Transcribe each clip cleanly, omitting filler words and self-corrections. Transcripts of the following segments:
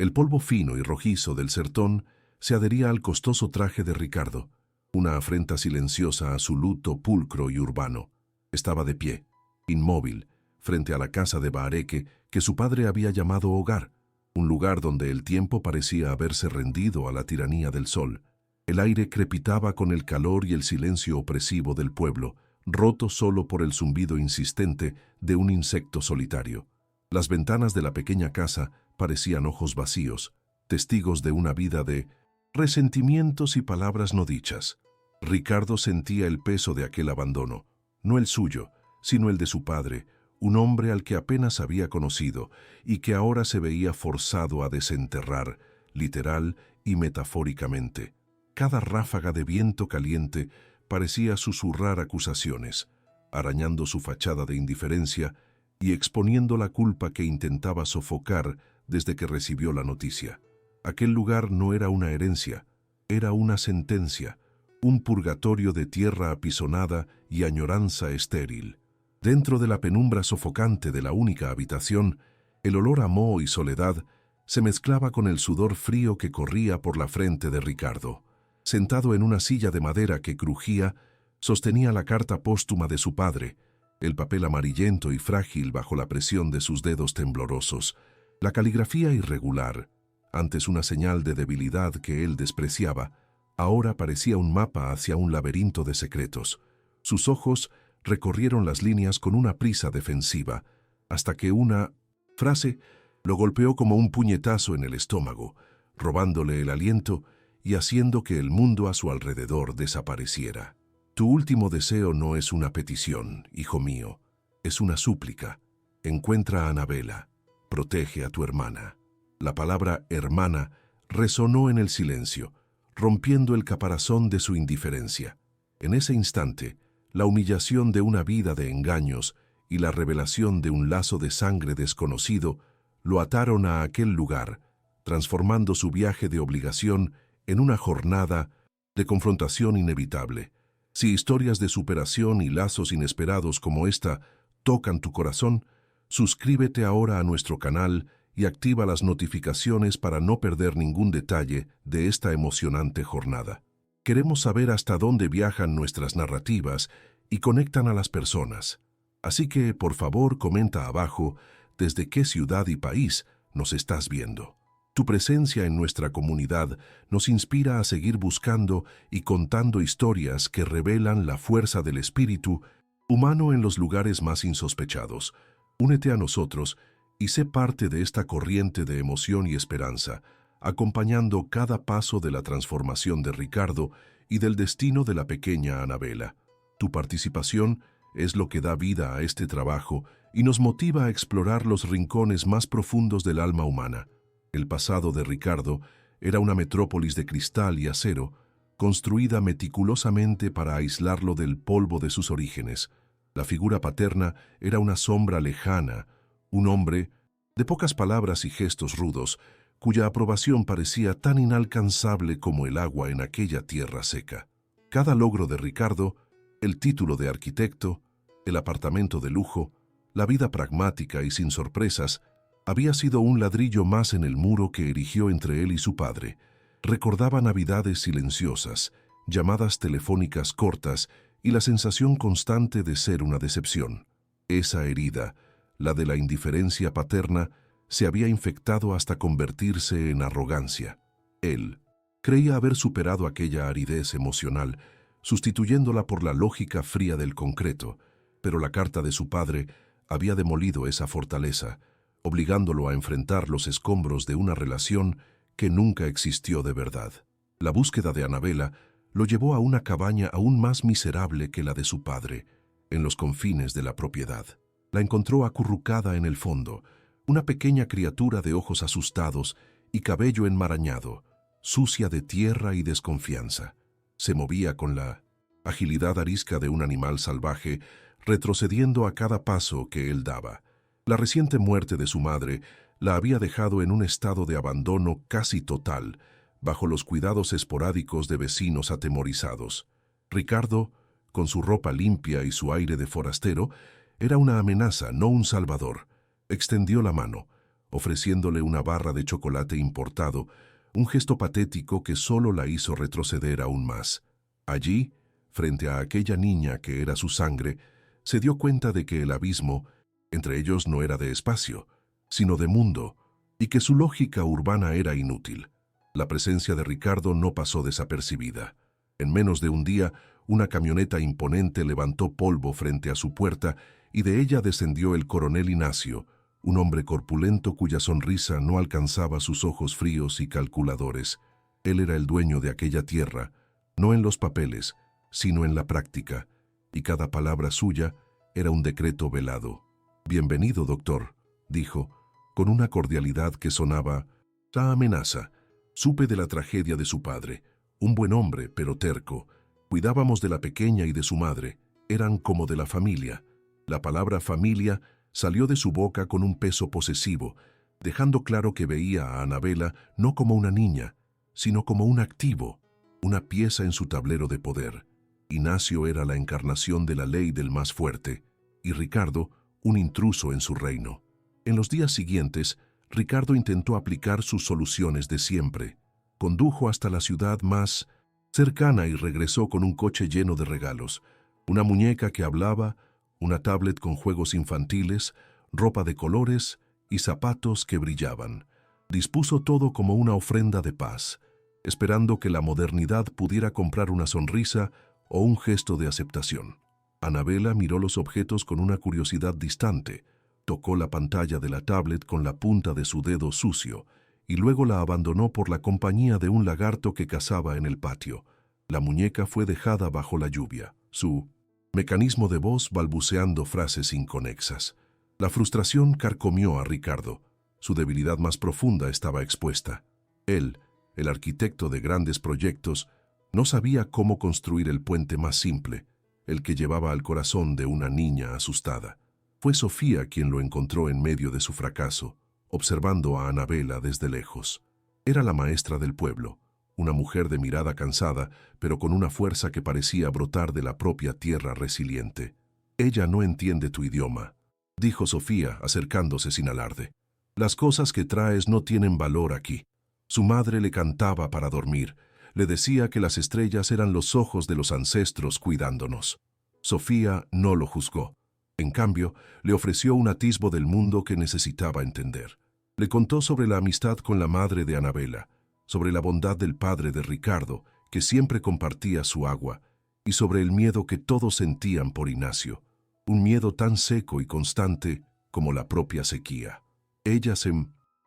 El polvo fino y rojizo del sertón se adhería al costoso traje de Ricardo, una afrenta silenciosa a su luto pulcro y urbano. Estaba de pie, inmóvil, frente a la casa de Baareque que su padre había llamado hogar, un lugar donde el tiempo parecía haberse rendido a la tiranía del sol. El aire crepitaba con el calor y el silencio opresivo del pueblo, roto solo por el zumbido insistente de un insecto solitario. Las ventanas de la pequeña casa parecían ojos vacíos, testigos de una vida de resentimientos y palabras no dichas. Ricardo sentía el peso de aquel abandono, no el suyo, sino el de su padre, un hombre al que apenas había conocido y que ahora se veía forzado a desenterrar, literal y metafóricamente. Cada ráfaga de viento caliente parecía susurrar acusaciones, arañando su fachada de indiferencia y exponiendo la culpa que intentaba sofocar desde que recibió la noticia. Aquel lugar no era una herencia, era una sentencia, un purgatorio de tierra apisonada y añoranza estéril. Dentro de la penumbra sofocante de la única habitación, el olor a moho y soledad se mezclaba con el sudor frío que corría por la frente de Ricardo. Sentado en una silla de madera que crujía, sostenía la carta póstuma de su padre, el papel amarillento y frágil bajo la presión de sus dedos temblorosos, la caligrafía irregular, antes una señal de debilidad que él despreciaba, ahora parecía un mapa hacia un laberinto de secretos. Sus ojos recorrieron las líneas con una prisa defensiva, hasta que una frase lo golpeó como un puñetazo en el estómago, robándole el aliento y haciendo que el mundo a su alrededor desapareciera. Tu último deseo no es una petición, hijo mío, es una súplica. Encuentra a Anabela, protege a tu hermana. La palabra hermana resonó en el silencio, rompiendo el caparazón de su indiferencia. En ese instante, la humillación de una vida de engaños y la revelación de un lazo de sangre desconocido lo ataron a aquel lugar, transformando su viaje de obligación en una jornada de confrontación inevitable. Si historias de superación y lazos inesperados como esta tocan tu corazón, suscríbete ahora a nuestro canal y activa las notificaciones para no perder ningún detalle de esta emocionante jornada. Queremos saber hasta dónde viajan nuestras narrativas y conectan a las personas. Así que, por favor, comenta abajo desde qué ciudad y país nos estás viendo. Tu presencia en nuestra comunidad nos inspira a seguir buscando y contando historias que revelan la fuerza del espíritu humano en los lugares más insospechados. Únete a nosotros y sé parte de esta corriente de emoción y esperanza, acompañando cada paso de la transformación de Ricardo y del destino de la pequeña Anabela. Tu participación es lo que da vida a este trabajo y nos motiva a explorar los rincones más profundos del alma humana. El pasado de Ricardo era una metrópolis de cristal y acero, construida meticulosamente para aislarlo del polvo de sus orígenes. La figura paterna era una sombra lejana, un hombre de pocas palabras y gestos rudos, cuya aprobación parecía tan inalcanzable como el agua en aquella tierra seca. Cada logro de Ricardo, el título de arquitecto, el apartamento de lujo, la vida pragmática y sin sorpresas, había sido un ladrillo más en el muro que erigió entre él y su padre. Recordaba navidades silenciosas, llamadas telefónicas cortas y la sensación constante de ser una decepción. Esa herida, la de la indiferencia paterna, se había infectado hasta convertirse en arrogancia. Él creía haber superado aquella aridez emocional, sustituyéndola por la lógica fría del concreto, pero la carta de su padre había demolido esa fortaleza, obligándolo a enfrentar los escombros de una relación que nunca existió de verdad. La búsqueda de Anabela lo llevó a una cabaña aún más miserable que la de su padre, en los confines de la propiedad. La encontró acurrucada en el fondo, una pequeña criatura de ojos asustados y cabello enmarañado, sucia de tierra y desconfianza. Se movía con la agilidad arisca de un animal salvaje, retrocediendo a cada paso que él daba. La reciente muerte de su madre la había dejado en un estado de abandono casi total, bajo los cuidados esporádicos de vecinos atemorizados. Ricardo, con su ropa limpia y su aire de forastero, era una amenaza, no un salvador. Extendió la mano, ofreciéndole una barra de chocolate importado, un gesto patético que solo la hizo retroceder aún más. Allí, frente a aquella niña que era su sangre, se dio cuenta de que el abismo entre ellos no era de espacio, sino de mundo, y que su lógica urbana era inútil. La presencia de Ricardo no pasó desapercibida. En menos de un día, una camioneta imponente levantó polvo frente a su puerta y de ella descendió el coronel Ignacio, un hombre corpulento cuya sonrisa no alcanzaba sus ojos fríos y calculadores. Él era el dueño de aquella tierra, no en los papeles, sino en la práctica, y cada palabra suya era un decreto velado. «Bienvenido, doctor», dijo, con una cordialidad que sonaba a amenaza. «Supe de la tragedia de su padre, un buen hombre, pero terco. Cuidábamos de la pequeña y de su madre, eran como de la familia». La palabra familia salió de su boca con un peso posesivo, dejando claro que veía a Anabela no como una niña, sino como un activo, una pieza en su tablero de poder. Ignacio era la encarnación de la ley del más fuerte, y Ricardo, un intruso en su reino. En los días siguientes, Ricardo intentó aplicar sus soluciones de siempre. Condujo hasta la ciudad más cercana y regresó con un coche lleno de regalos, una muñeca que hablaba, una tablet con juegos infantiles, ropa de colores y zapatos que brillaban. Dispuso todo como una ofrenda de paz, esperando que la modernidad pudiera comprar una sonrisa o un gesto de aceptación. Anabela miró los objetos con una curiosidad distante, tocó la pantalla de la tablet con la punta de su dedo sucio y luego la abandonó por la compañía de un lagarto que cazaba en el patio. La muñeca fue dejada bajo la lluvia, su mecanismo de voz balbuceando frases inconexas. La frustración carcomió a Ricardo. Su debilidad más profunda estaba expuesta. Él, el arquitecto de grandes proyectos, no sabía cómo construir el puente más simple, el que llevaba al corazón de una niña asustada. Fue Sofía quien lo encontró en medio de su fracaso, observando a Anabela desde lejos. Era la maestra del pueblo, una mujer de mirada cansada, pero con una fuerza que parecía brotar de la propia tierra resiliente. «Ella no entiende tu idioma», dijo Sofía, acercándose sin alarde. «Las cosas que traes no tienen valor aquí». Su madre le cantaba para dormir, le decía que las estrellas eran los ojos de los ancestros cuidándonos. Sofía no lo juzgó. En cambio, le ofreció un atisbo del mundo que necesitaba entender. Le contó sobre la amistad con la madre de Anabela, sobre la bondad del padre de Ricardo, que siempre compartía su agua, y sobre el miedo que todos sentían por Ignacio, un miedo tan seco y constante como la propia sequía. Ella se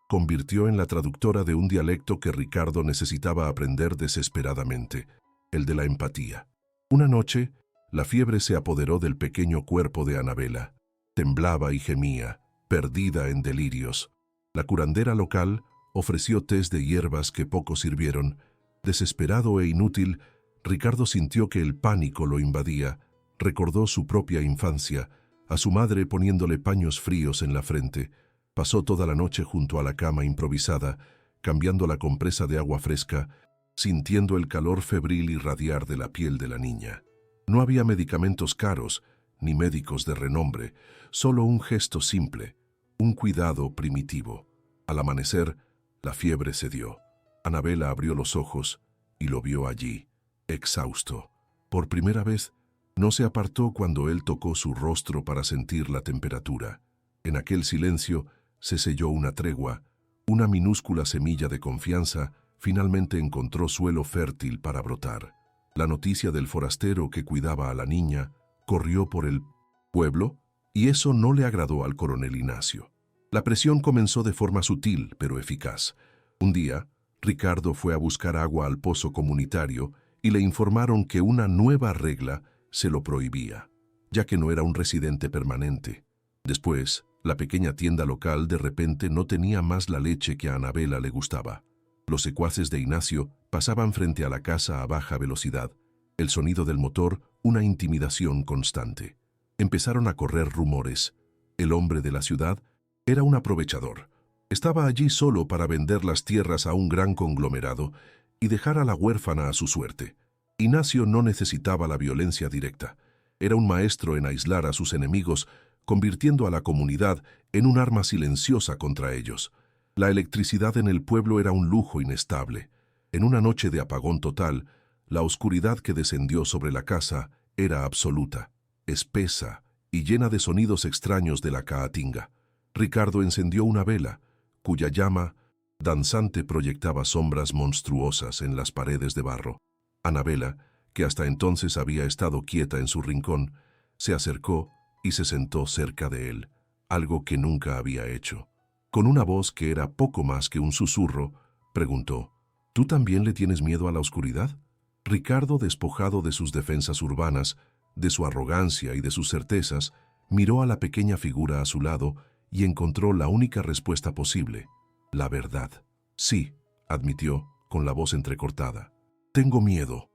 convirtió en la traductora de un dialecto que Ricardo necesitaba aprender desesperadamente, el de la empatía. Una noche, la fiebre se apoderó del pequeño cuerpo de Anabela. Temblaba y gemía, perdida en delirios. La curandera local ofreció tés de hierbas que poco sirvieron. Desesperado e inútil, Ricardo sintió que el pánico lo invadía. Recordó su propia infancia, a su madre poniéndole paños fríos en la frente. Pasó toda la noche junto a la cama improvisada, cambiando la compresa de agua fresca, sintiendo el calor febril irradiar de la piel de la niña. No había medicamentos caros, ni médicos de renombre, solo un gesto simple, un cuidado primitivo. Al amanecer, la fiebre cedió. Anabela abrió los ojos y lo vio allí, exhausto. Por primera vez, no se apartó cuando él tocó su rostro para sentir la temperatura. En aquel silencio se selló una tregua, una minúscula semilla de confianza finalmente encontró suelo fértil para brotar. La noticia del forastero que cuidaba a la niña corrió por el pueblo y eso no le agradó al coronel Ignacio. La presión comenzó de forma sutil pero eficaz. Un día, Ricardo fue a buscar agua al pozo comunitario y le informaron que una nueva regla se lo prohibía, ya que no era un residente permanente. Después, la pequeña tienda local de repente no tenía más la leche que a Anabela le gustaba. Los secuaces de Ignacio pasaban frente a la casa a baja velocidad, el sonido del motor una intimidación constante. Empezaron a correr rumores. El hombre de la ciudad era un aprovechador. Estaba allí solo para vender las tierras a un gran conglomerado y dejar a la huérfana a su suerte. Ignacio no necesitaba la violencia directa. Era un maestro en aislar a sus enemigos convirtiendo a la comunidad en un arma silenciosa contra ellos. La electricidad en el pueblo era un lujo inestable. En una noche de apagón total, la oscuridad que descendió sobre la casa era absoluta, espesa y llena de sonidos extraños de la caatinga. Ricardo encendió una vela, cuya llama danzante proyectaba sombras monstruosas en las paredes de barro. Anabela, que hasta entonces había estado quieta en su rincón, se acercó y se sentó cerca de él, algo que nunca había hecho. Con una voz que era poco más que un susurro, preguntó: ¿Tú también le tienes miedo a la oscuridad? Ricardo, despojado de sus defensas urbanas, de su arrogancia y de sus certezas, miró a la pequeña figura a su lado y encontró la única respuesta posible: la verdad. Sí, admitió, con la voz entrecortada. Tengo miedo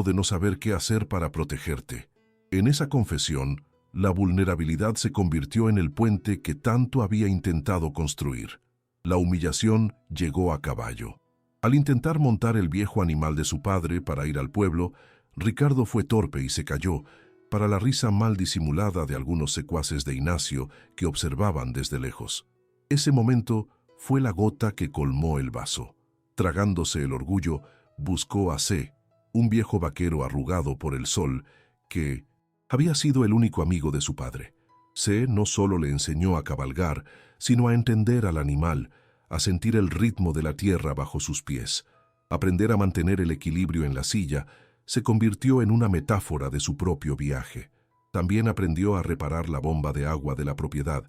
de no saber qué hacer para protegerte. En esa confesión, la vulnerabilidad se convirtió en el puente que tanto había intentado construir. La humillación llegó a caballo. Al intentar montar el viejo animal de su padre para ir al pueblo, Ricardo fue torpe y se cayó, para la risa mal disimulada de algunos secuaces de Ignacio que observaban desde lejos. Ese momento fue la gota que colmó el vaso. Tragándose el orgullo, buscó a C, un viejo vaquero arrugado por el sol, que había sido el único amigo de su padre. C no solo le enseñó a cabalgar, sino a entender al animal, a sentir el ritmo de la tierra bajo sus pies. Aprender a mantener el equilibrio en la silla se convirtió en una metáfora de su propio viaje. También aprendió a reparar la bomba de agua de la propiedad,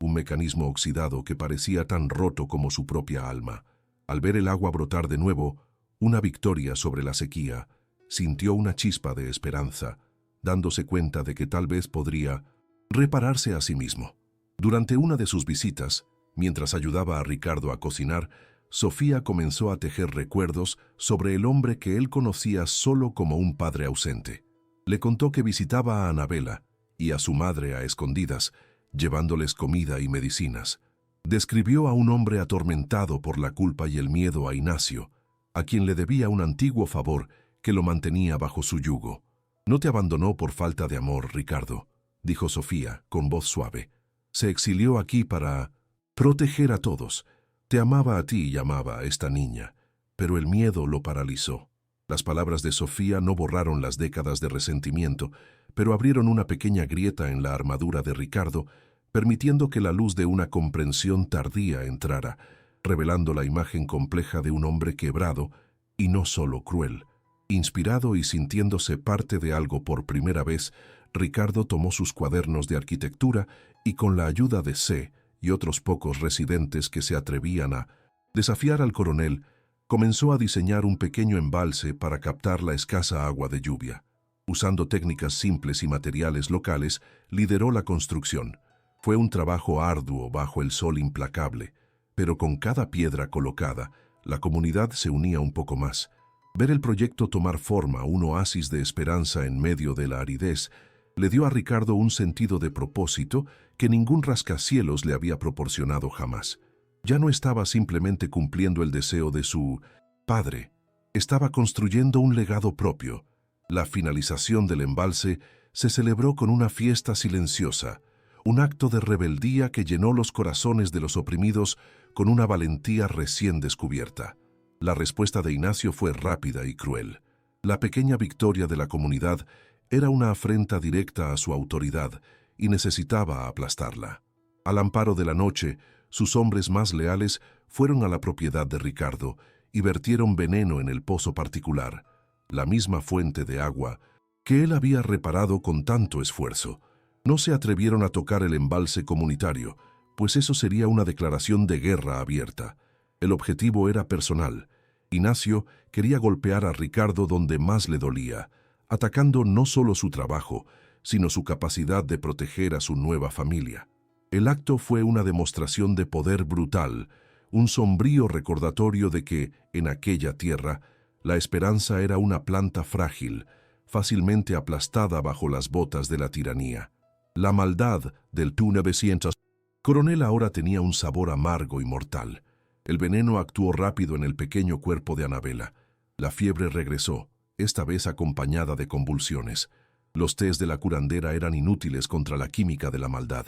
un mecanismo oxidado que parecía tan roto como su propia alma. Al ver el agua brotar de nuevo, una victoria sobre la sequía, sintió una chispa de esperanza, dándose cuenta de que tal vez podría repararse a sí mismo. Durante una de sus visitas, mientras ayudaba a Ricardo a cocinar, Sofía comenzó a tejer recuerdos sobre el hombre que él conocía solo como un padre ausente. Le contó que visitaba a Anabela y a su madre a escondidas, llevándoles comida y medicinas. Describió a un hombre atormentado por la culpa y el miedo a Ignacio, a quien le debía un antiguo favor que lo mantenía bajo su yugo. «No te abandonó por falta de amor, Ricardo», dijo Sofía, con voz suave. «Se exilió aquí para proteger a todos. Te amaba a ti y amaba a esta niña, pero el miedo lo paralizó». Las palabras de Sofía no borraron las décadas de resentimiento, pero abrieron una pequeña grieta en la armadura de Ricardo, permitiendo que la luz de una comprensión tardía entrara, revelando la imagen compleja de un hombre quebrado y no solo cruel. Inspirado y sintiéndose parte de algo por primera vez, Ricardo tomó sus cuadernos de arquitectura y, con la ayuda de C y otros pocos residentes que se atrevían a desafiar al coronel, comenzó a diseñar un pequeño embalse para captar la escasa agua de lluvia. Usando técnicas simples y materiales locales, lideró la construcción. Fue un trabajo arduo bajo el sol implacable, pero con cada piedra colocada, la comunidad se unía un poco más. Ver el proyecto tomar forma, un oasis de esperanza en medio de la aridez, le dio a Ricardo un sentido de propósito que ningún rascacielos le había proporcionado jamás. Ya no estaba simplemente cumpliendo el deseo de su padre, estaba construyendo un legado propio. La finalización del embalse se celebró con una fiesta silenciosa, un acto de rebeldía que llenó los corazones de los oprimidos con una valentía recién descubierta. La respuesta de Ignacio fue rápida y cruel. La pequeña victoria de la comunidad era una afrenta directa a su autoridad y necesitaba aplastarla. Al amparo de la noche, sus hombres más leales fueron a la propiedad de Ricardo y vertieron veneno en el pozo particular, la misma fuente de agua que él había reparado con tanto esfuerzo. No se atrevieron a tocar el embalse comunitario, pues eso sería una declaración de guerra abierta. El objetivo era personal. Ignacio quería golpear a Ricardo donde más le dolía, atacando no solo su trabajo, sino su capacidad de proteger a su nueva familia. El acto fue una demostración de poder brutal, un sombrío recordatorio de que, en aquella tierra, la esperanza era una planta frágil, fácilmente aplastada bajo las botas de la tiranía. La maldad del 1900 coronel ahora tenía un sabor amargo y mortal. El veneno actuó rápido en el pequeño cuerpo de Anabela. La fiebre regresó, esta vez acompañada de convulsiones. Los tés de la curandera eran inútiles contra la química de la maldad.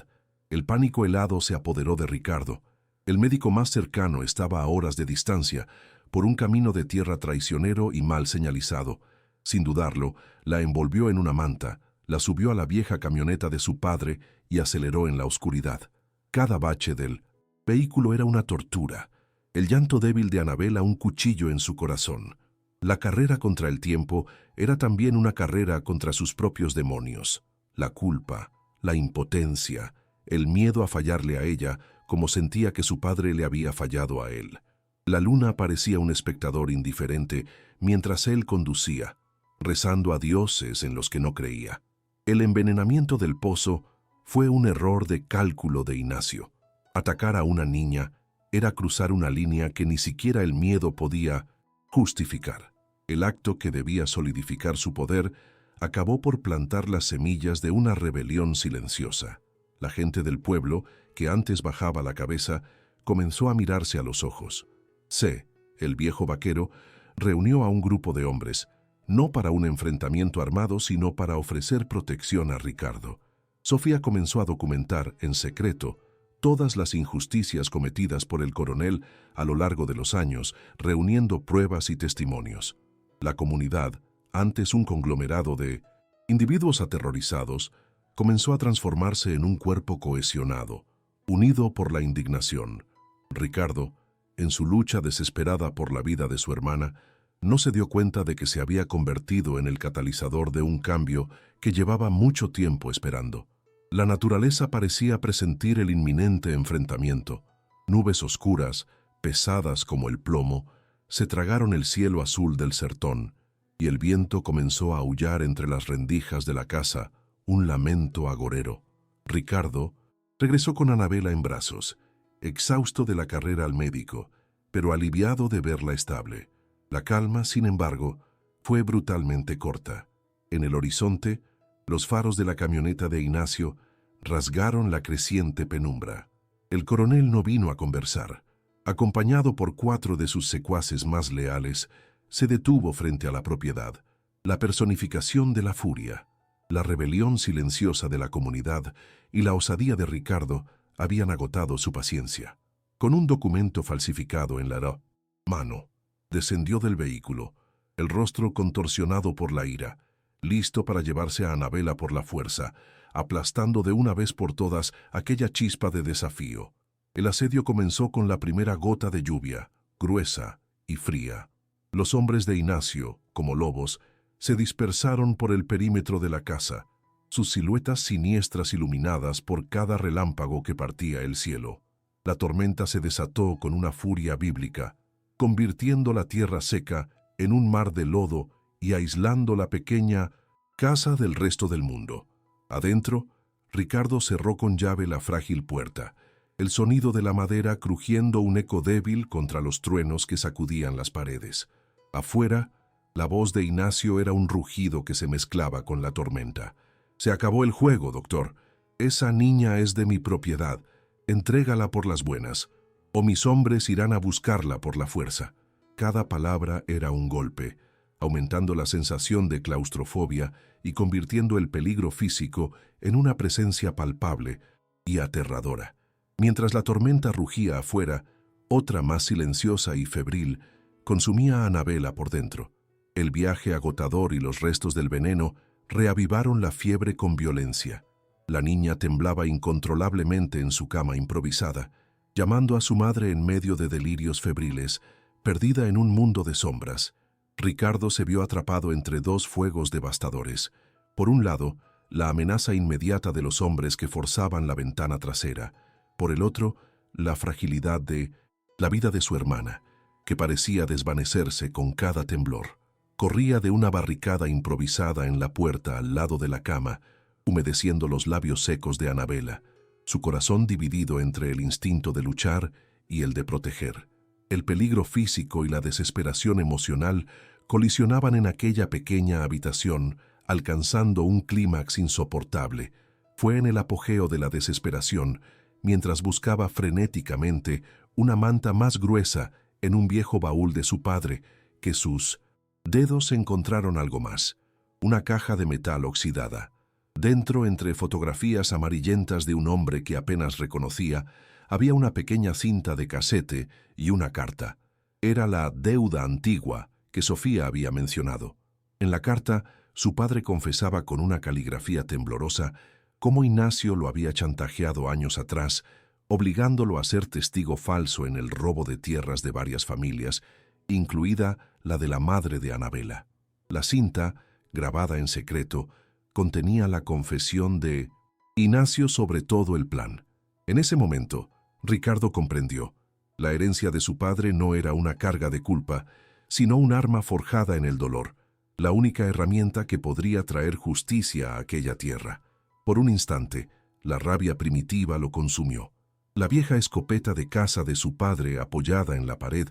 El pánico helado se apoderó de Ricardo. El médico más cercano estaba a horas de distancia, por un camino de tierra traicionero y mal señalizado. Sin dudarlo, la envolvió en una manta, la subió a la vieja camioneta de su padre y aceleró en la oscuridad. Cada bache del vehículo era una tortura. El llanto débil de Anabela un cuchillo en su corazón. La carrera contra el tiempo era también una carrera contra sus propios demonios. La culpa, la impotencia, el miedo a fallarle a ella, como sentía que su padre le había fallado a él. La luna parecía un espectador indiferente mientras él conducía, rezando a dioses en los que no creía. El envenenamiento del pozo fue un error de cálculo de Ignacio. Atacar a una niña era cruzar una línea que ni siquiera el miedo podía justificar. El acto que debía solidificar su poder acabó por plantar las semillas de una rebelión silenciosa. La gente del pueblo, que antes bajaba la cabeza, comenzó a mirarse a los ojos. C, el viejo vaquero, reunió a un grupo de hombres, no para un enfrentamiento armado, sino para ofrecer protección a Ricardo. Sofía comenzó a documentar, en secreto, todas las injusticias cometidas por el coronel a lo largo de los años, reuniendo pruebas y testimonios. La comunidad, antes un conglomerado de individuos aterrorizados, comenzó a transformarse en un cuerpo cohesionado, unido por la indignación. Ricardo, en su lucha desesperada por la vida de su hermana, no se dio cuenta de que se había convertido en el catalizador de un cambio que llevaba mucho tiempo esperando. La naturaleza parecía presentir el inminente enfrentamiento. Nubes oscuras, pesadas como el plomo, se tragaron el cielo azul del sertón, y el viento comenzó a aullar entre las rendijas de la casa, un lamento agorero. Ricardo regresó con Anabela en brazos, exhausto de la carrera al médico, pero aliviado de verla estable. La calma, sin embargo, fue brutalmente corta. En el horizonte, los faros de la camioneta de Ignacio rasgaron la creciente penumbra. El coronel no vino a conversar. Acompañado por 4 de sus secuaces más leales, se detuvo frente a la propiedad, la personificación de la furia. La rebelión silenciosa de la comunidad y la osadía de Ricardo habían agotado su paciencia. Con un documento falsificado en la mano, descendió del vehículo, el rostro contorsionado por la ira, listo para llevarse a Anabela por la fuerza, aplastando de una vez por todas aquella chispa de desafío. El asedio comenzó con la primera gota de lluvia, gruesa y fría. Los hombres de Ignacio, como lobos, se dispersaron por el perímetro de la casa, sus siluetas siniestras iluminadas por cada relámpago que partía el cielo. La tormenta se desató con una furia bíblica, convirtiendo la tierra seca en un mar de lodo y aislando la pequeña casa del resto del mundo. Adentro, Ricardo cerró con llave la frágil puerta, el sonido de la madera crujiendo un eco débil contra los truenos que sacudían las paredes. Afuera, la voz de Ignacio era un rugido que se mezclaba con la tormenta. «Se acabó el juego, doctor. Esa niña es de mi propiedad. Entrégala por las buenas, o mis hombres irán a buscarla por la fuerza». Cada palabra era un golpe, aumentando la sensación de claustrofobia y convirtiendo el peligro físico en una presencia palpable y aterradora. Mientras la tormenta rugía afuera, otra más silenciosa y febril consumía a Anabela por dentro. El viaje agotador y los restos del veneno reavivaron la fiebre con violencia. La niña temblaba incontrolablemente en su cama improvisada, llamando a su madre en medio de delirios febriles, perdida en un mundo de sombras. Ricardo se vio atrapado entre 2 fuegos devastadores. Por un lado, la amenaza inmediata de los hombres que forzaban la ventana trasera. Por el otro, la fragilidad de la vida de su hermana, que parecía desvanecerse con cada temblor. Corría de una barricada improvisada en la puerta al lado de la cama, humedeciendo los labios secos de Anabela, su corazón dividido entre el instinto de luchar y el de proteger. El peligro físico y la desesperación emocional colisionaban en aquella pequeña habitación, alcanzando un clímax insoportable. Fue en el apogeo de la desesperación, mientras buscaba frenéticamente una manta más gruesa en un viejo baúl de su padre, que sus dedos encontraron algo más. una caja de metal oxidada. Dentro, entre fotografías amarillentas de un hombre que apenas reconocía, había una pequeña cinta de casete y una carta. Era la deuda antigua que Sofía había mencionado. En la carta, su padre confesaba con una caligrafía temblorosa cómo Ignacio lo había chantajeado años atrás, obligándolo a ser testigo falso en el robo de tierras de varias familias, incluida la de la madre de Anabela. La cinta, grabada en secreto, contenía la confesión de Ignacio sobre todo el plan. En ese momento, Ricardo comprendió. La herencia de su padre no era una carga de culpa, sino un arma forjada en el dolor, la única herramienta que podría traer justicia a aquella tierra. Por un instante, la rabia primitiva lo consumió. La vieja escopeta de caza de su padre apoyada en la pared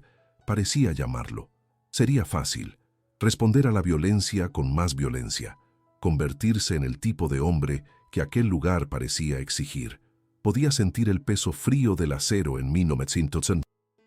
parecía llamarlo. Sería fácil responder a la violencia con más violencia, convertirse en el tipo de hombre que aquel lugar parecía exigir. Podía sentir el peso frío del acero en 1900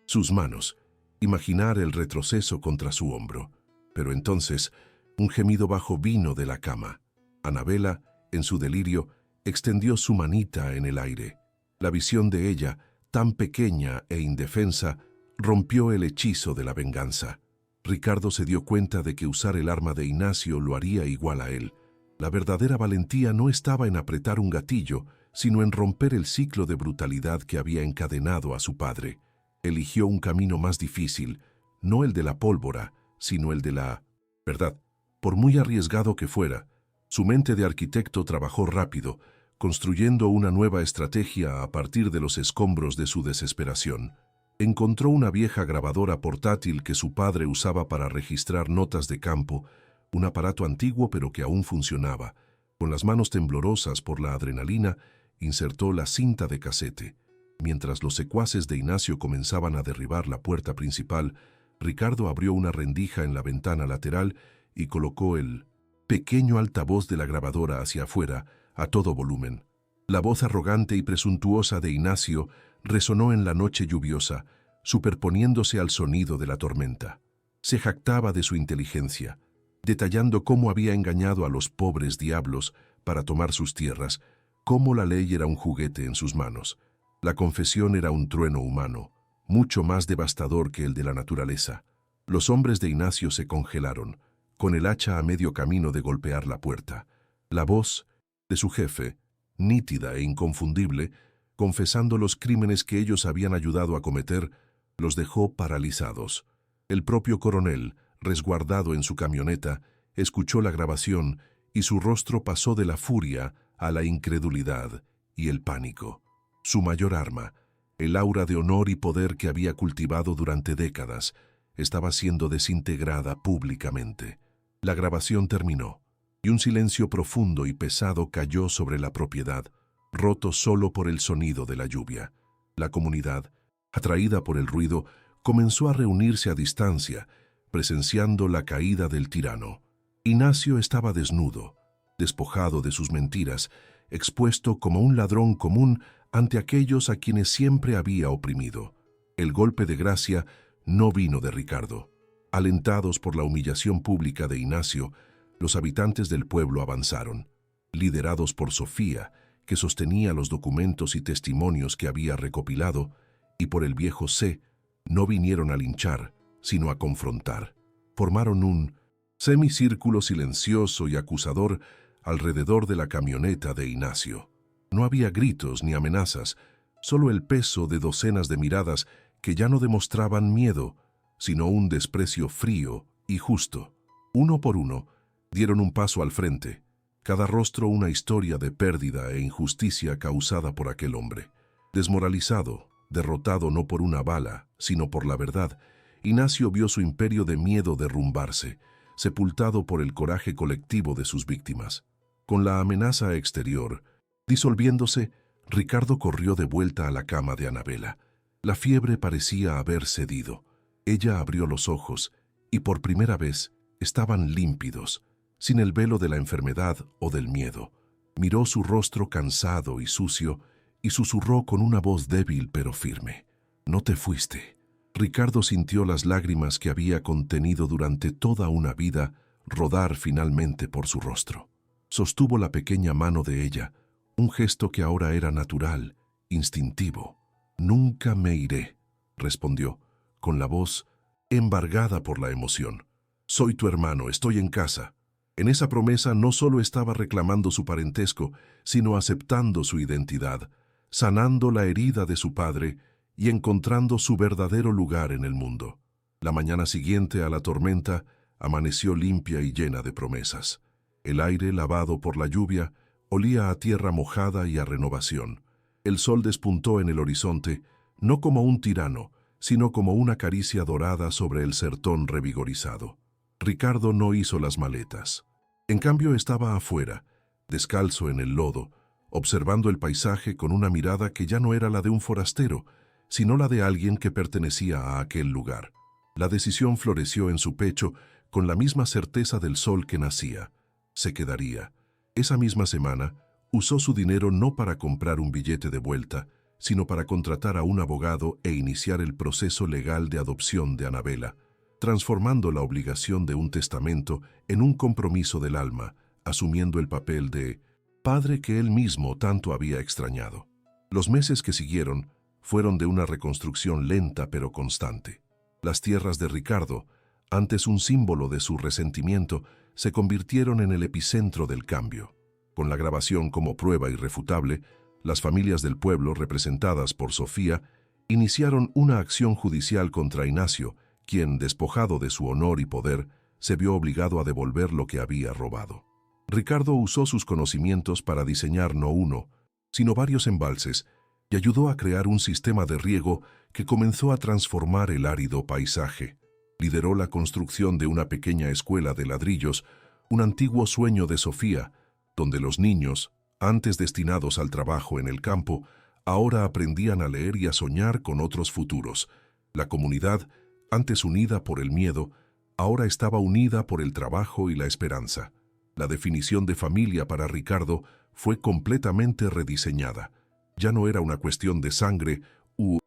sus manos, imaginar el retroceso contra su hombro. Pero entonces, un gemido bajo vino de la cama. Anabela, en su delirio, extendió su manita en el aire. La visión de ella, tan pequeña e indefensa, rompió el hechizo de la venganza. Ricardo se dio cuenta de que usar el arma de Ignacio lo haría igual a él. La verdadera valentía no estaba en apretar un gatillo, sino en romper el ciclo de brutalidad que había encadenado a su padre. Eligió un camino más difícil, no el de la pólvora, sino el de la verdad. Por muy arriesgado que fuera, su mente de arquitecto trabajó rápido, construyendo una nueva estrategia a partir de los escombros de su desesperación. Encontró una vieja grabadora portátil que su padre usaba para registrar notas de campo, un aparato antiguo pero que aún funcionaba. Con las manos temblorosas por la adrenalina, insertó la cinta de casete. Mientras los secuaces de Ignacio comenzaban a derribar la puerta principal, Ricardo abrió una rendija en la ventana lateral y colocó el pequeño altavoz de la grabadora hacia afuera, a todo volumen. La voz arrogante y presuntuosa de Ignacio resonó en la noche lluviosa, superponiéndose al sonido de la tormenta. Se jactaba de su inteligencia, detallando cómo había engañado a los pobres diablos para tomar sus tierras, cómo la ley era un juguete en sus manos. La confesión era un trueno humano, mucho más devastador que el de la naturaleza. Los hombres de Ignacio se congelaron, con el hacha a medio camino de golpear la puerta. La voz de su jefe, nítida e inconfundible, confesando los crímenes que ellos habían ayudado a cometer, los dejó paralizados. El propio coronel, resguardado en su camioneta, escuchó la grabación y su rostro pasó de la furia a la incredulidad y el pánico. Su mayor arma, el aura de honor y poder que había cultivado durante décadas, estaba siendo desintegrada públicamente. La grabación terminó, y un silencio profundo y pesado cayó sobre la propiedad, roto solo por el sonido de la lluvia. La comunidad, atraída por el ruido, comenzó a reunirse a distancia, presenciando la caída del tirano. Ignacio estaba desnudo, despojado de sus mentiras, expuesto como un ladrón común ante aquellos a quienes siempre había oprimido. El golpe de gracia no vino de Ricardo. Alentados por la humillación pública de Ignacio, los habitantes del pueblo avanzaron, liderados por Sofía, que sostenía los documentos y testimonios que había recopilado, y por el viejo C. No vinieron a linchar, sino a confrontar. Formaron un semicírculo silencioso y acusador alrededor de la camioneta de Ignacio. No había gritos ni amenazas, solo el peso de docenas de miradas que ya no demostraban miedo, sino un desprecio frío y justo. Uno por uno, dieron un paso al frente, cada rostro una historia de pérdida e injusticia causada por aquel hombre. Desmoralizado, derrotado no por una bala, sino por la verdad, Ignacio vio su imperio de miedo derrumbarse, sepultado por el coraje colectivo de sus víctimas. Con la amenaza exterior disolviéndose, Ricardo corrió de vuelta a la cama de Anabela. La fiebre parecía haber cedido. Ella abrió los ojos y por primera vez estaban límpidos, sin el velo de la enfermedad o del miedo. Miró su rostro cansado y sucio y susurró con una voz débil pero firme: «No te fuiste». Ricardo sintió las lágrimas que había contenido durante toda una vida rodar finalmente por su rostro. Sostuvo la pequeña mano de ella, un gesto que ahora era natural, instintivo. «Nunca me iré», respondió, con la voz embargada por la emoción. «Soy tu hermano, estoy en casa». En esa promesa no solo estaba reclamando su parentesco, sino aceptando su identidad, sanando la herida de su padre y encontrando su verdadero lugar en el mundo. La mañana siguiente a la tormenta amaneció limpia y llena de promesas. El aire, lavado por la lluvia, olía a tierra mojada y a renovación. El sol despuntó en el horizonte, no como un tirano, sino como una caricia dorada sobre el sertón revigorizado. Ricardo no hizo las maletas. En cambio estaba afuera, descalzo en el lodo, observando el paisaje con una mirada que ya no era la de un forastero, sino la de alguien que pertenecía a aquel lugar. La decisión floreció en su pecho con la misma certeza del sol que nacía. Se quedaría. Esa misma semana, usó su dinero no para comprar un billete de vuelta, sino para contratar a un abogado e iniciar el proceso legal de adopción de Anabela, transformando la obligación de un testamento en un compromiso del alma, asumiendo el papel de padre que él mismo tanto había extrañado. Los meses que siguieron fueron de una reconstrucción lenta pero constante. Las tierras de Ricardo, antes un símbolo de su resentimiento, se convirtieron en el epicentro del cambio. Con la grabación como prueba irrefutable, las familias del pueblo, representadas por Sofía, iniciaron una acción judicial contra Ignacio, quien, despojado de su honor y poder, se vio obligado a devolver lo que había robado. Ricardo usó sus conocimientos para diseñar no uno, sino varios embalses, y ayudó a crear un sistema de riego que comenzó a transformar el árido paisaje. Lideró la construcción de una pequeña escuela de ladrillos, un antiguo sueño de Sofía, donde los niños, antes destinados al trabajo en el campo, ahora aprendían a leer y a soñar con otros futuros. La comunidad, antes unida por el miedo, ahora estaba unida por el trabajo y la esperanza. La definición de familia para Ricardo fue completamente rediseñada. Ya no era una cuestión de sangre u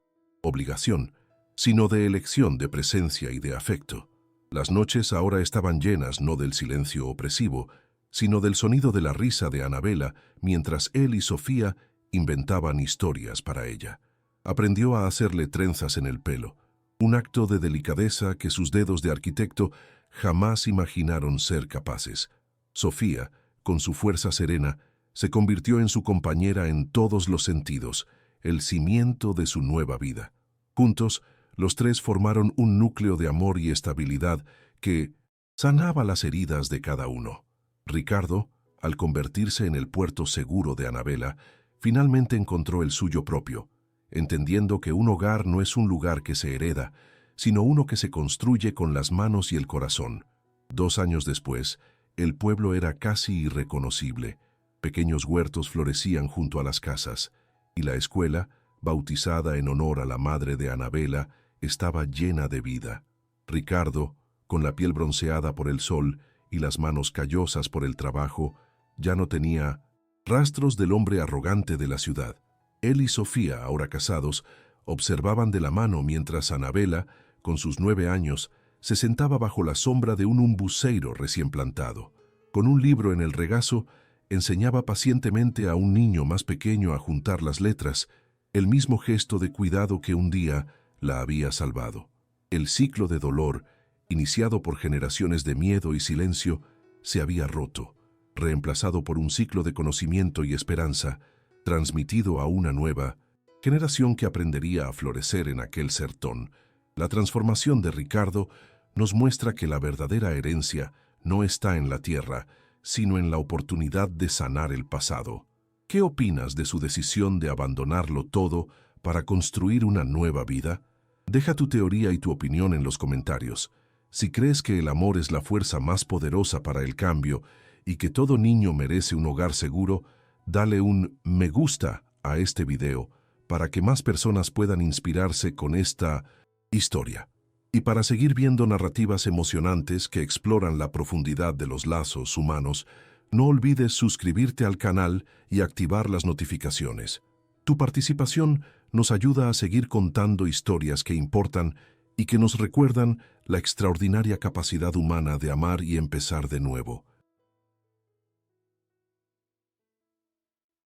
obligación, sino de elección de presencia y de afecto. Las noches ahora estaban llenas no del silencio opresivo, sino del sonido de la risa de Anabela mientras él y Sofía inventaban historias para ella. Aprendió a hacerle trenzas en el pelo, un acto de delicadeza que sus dedos de arquitecto jamás imaginaron ser capaces. Sofía, con su fuerza serena, se convirtió en su compañera en todos los sentidos, el cimiento de su nueva vida. Juntos, los tres formaron un núcleo de amor y estabilidad que sanaba las heridas de cada uno. Ricardo, al convertirse en el puerto seguro de Anabela, finalmente encontró el suyo propio, entendiendo que un hogar no es un lugar que se hereda, sino uno que se construye con las manos y el corazón. 2 años después, el pueblo era casi irreconocible. Pequeños huertos florecían junto a las casas, y la escuela, bautizada en honor a la madre de Anabela, estaba llena de vida. Ricardo, con la piel bronceada por el sol y las manos callosas por el trabajo, ya no tenía rastros del hombre arrogante de la ciudad. Él y Sofía, ahora casados, observaban de la mano mientras Anabela, con sus 9 años, se sentaba bajo la sombra de un umbuceiro recién plantado. Con un libro en el regazo, enseñaba pacientemente a un niño más pequeño a juntar las letras, el mismo gesto de cuidado que un día la había salvado. El ciclo de dolor, iniciado por generaciones de miedo y silencio, se había roto, reemplazado por un ciclo de conocimiento y esperanza, transmitido a una nueva generación que aprendería a florecer en aquel sertón. La transformación de Ricardo nos muestra que la verdadera herencia no está en la tierra, sino en la oportunidad de sanar el pasado. ¿Qué opinas de su decisión de abandonarlo todo para construir una nueva vida? Deja tu teoría y tu opinión en los comentarios. Si crees que el amor es la fuerza más poderosa para el cambio y que todo niño merece un hogar seguro, dale un me gusta a este video para que más personas puedan inspirarse con esta historia. Y para seguir viendo narrativas emocionantes que exploran la profundidad de los lazos humanos, no olvides suscribirte al canal y activar las notificaciones. Tu participación nos ayuda a seguir contando historias que importan y que nos recuerdan la extraordinaria capacidad humana de amar y empezar de nuevo.